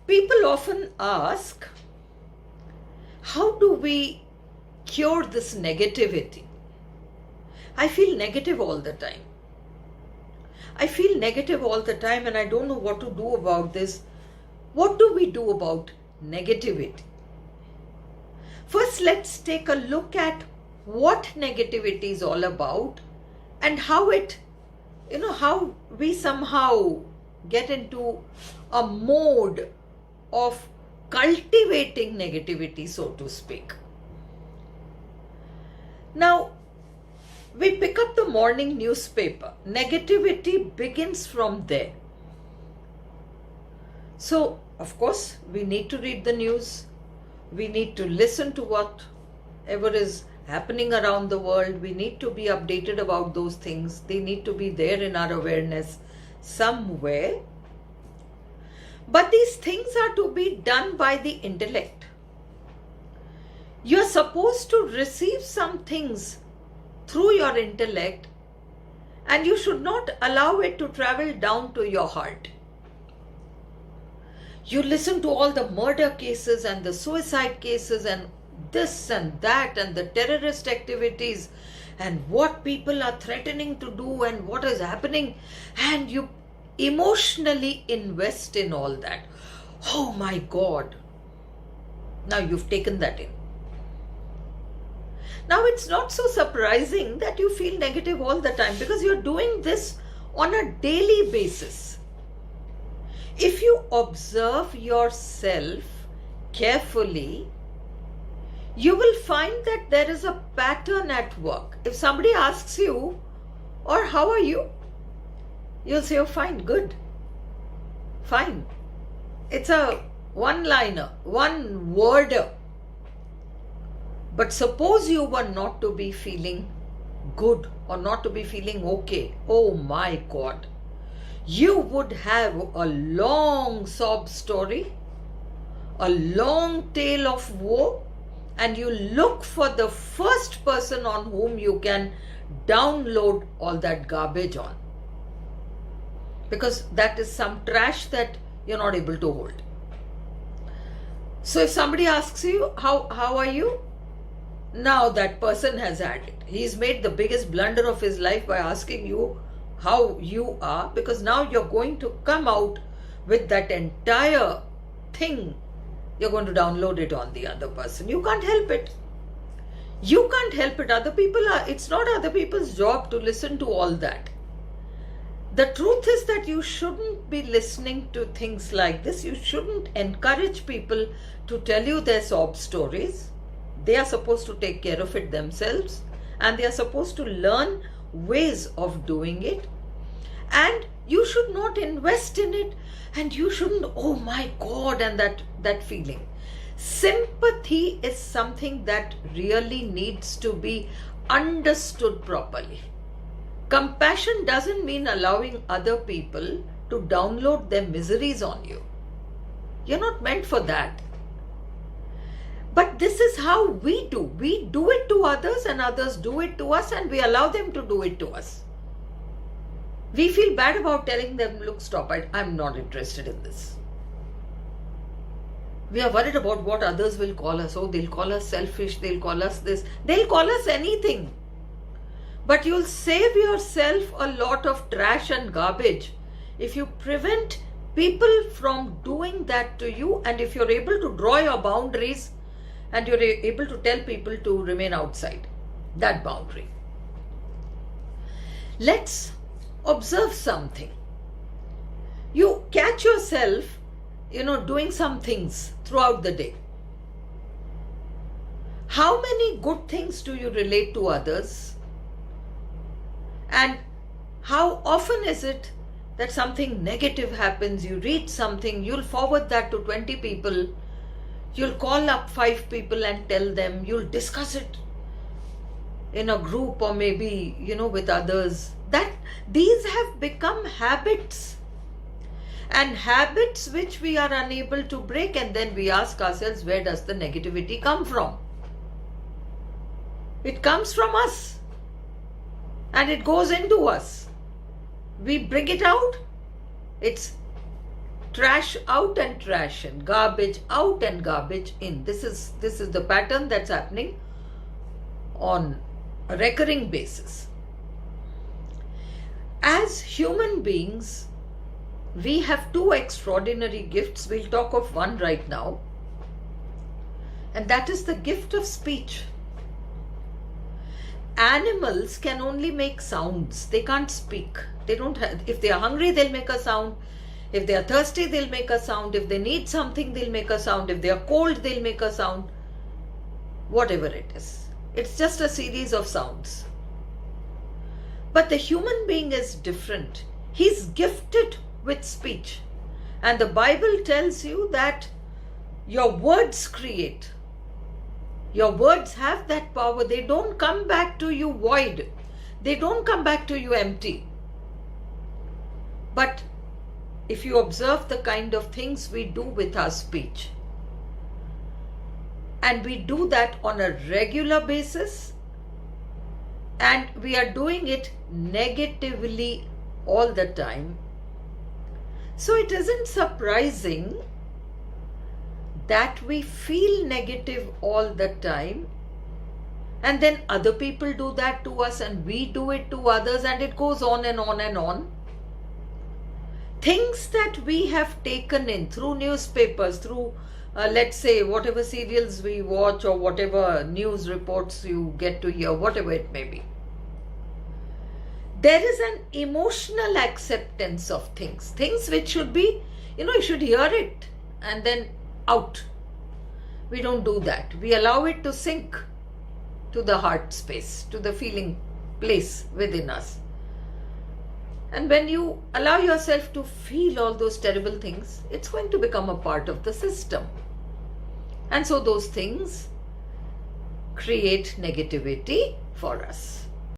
People often ask, how do we cure this negativity? I feel negative all the time. I feel negative all the time and I don't know what to do about this. What do we do about negativity? First, let's take a look at what negativity is all about and how how we somehow get into a mode of cultivating negativity, so to speak. Now, we pick up the morning newspaper. Negativity begins from there. So, of course, we need to read the news. We need to listen to whatever is happening around the world. We need to be updated about those things. They need to be there in our awareness somewhere. But these things are to be done by the intellect. You're supposed to receive some things through your intellect, and you should not allow it to travel down to your heart. You listen to all the murder cases and the suicide cases and this and that and the terrorist activities and what people are threatening to do and what is happening, and you emotionally invest in all that. Oh my God. Now you've taken that in. Now it's not so surprising that you feel negative all the time because you're doing this on a daily basis. If you observe yourself carefully, you will find that there is a pattern at work. If somebody asks you, or how are you? You'll say, oh, fine, good, fine. It's a one-liner, one-worder. But suppose you were not to be feeling good or not to be feeling okay. Oh my God. You would have a long sob story, a long tale of woe, and you look for the first person on whom you can download all that garbage on. Because that is some trash that you're not able to hold. So if somebody asks you, how are you? Now that person has had it. He's made the biggest blunder of his life by asking you how you are, because now you're going to come out with that entire thing. You're going to download it on the other person. You can't help it. You can't help it. It's not other people's job to listen to all that. The truth is that you shouldn't be listening to things like this. You shouldn't encourage people to tell you their sob stories. They are supposed to take care of it themselves, and they are supposed to learn ways of doing it. And you should not invest in it, and you shouldn't, oh my God, and that feeling. Sympathy is something that really needs to be understood properly. Compassion doesn't mean allowing other people to download their miseries on you. You're not meant for that. But this is how we do. We do it to others and others do it to us, and we allow them to do it to us. We feel bad about telling them, look, stop, I'm not interested in this. We are worried about what others will call us. Oh, they'll call us selfish, they'll call us this, they'll call us anything. But you'll save yourself a lot of trash and garbage if you prevent people from doing that to you, and if you're able to draw your boundaries and you're able to tell people to remain outside that boundary. Let's observe something. You catch yourself, doing some things throughout the day. How many good things do you relate to others? And how often is it that something negative happens? You read something, you'll forward that to 20 people. You'll call up 5 people and tell them. You'll discuss it in a group or maybe, with others. That these have become habits. And habits which we are unable to break, and then we ask ourselves, where does the negativity come from? It comes from us. And it goes into us. We bring it out. It's trash out and trash in, garbage out and garbage in. This is the pattern that's happening on a recurring basis. As human beings, we have two extraordinary gifts. We'll talk of one right now, and that is the gift of speech. Animals can only make sounds. They can't speak. They don't have, if they are hungry, they'll make a sound. If they are thirsty, they'll make a sound. If they need something, they'll make a sound. If they are cold, they'll make a sound. Whatever it is. It's just a series of sounds. But the human being is different. He's gifted with speech. And the Bible tells you that your words create. Your words have that power. They don't come back to you void. They don't come back to you empty. But if you observe the kind of things we do with our speech, and we do that on a regular basis, and we are doing it negatively all the time, so it isn't surprising that we feel negative all the time, and then other people do that to us and we do it to others, and it goes on and on and on. Things that we have taken in through newspapers, through let's say whatever serials we watch or whatever news reports you get to hear, whatever it may be. There is an emotional acceptance of things which should be, you should hear it and then out. We don't do that. We allow it to sink to the heart space, to the feeling place within us. And when you allow yourself to feel all those terrible things, it's going to become a part of the system. And so those things create negativity for us.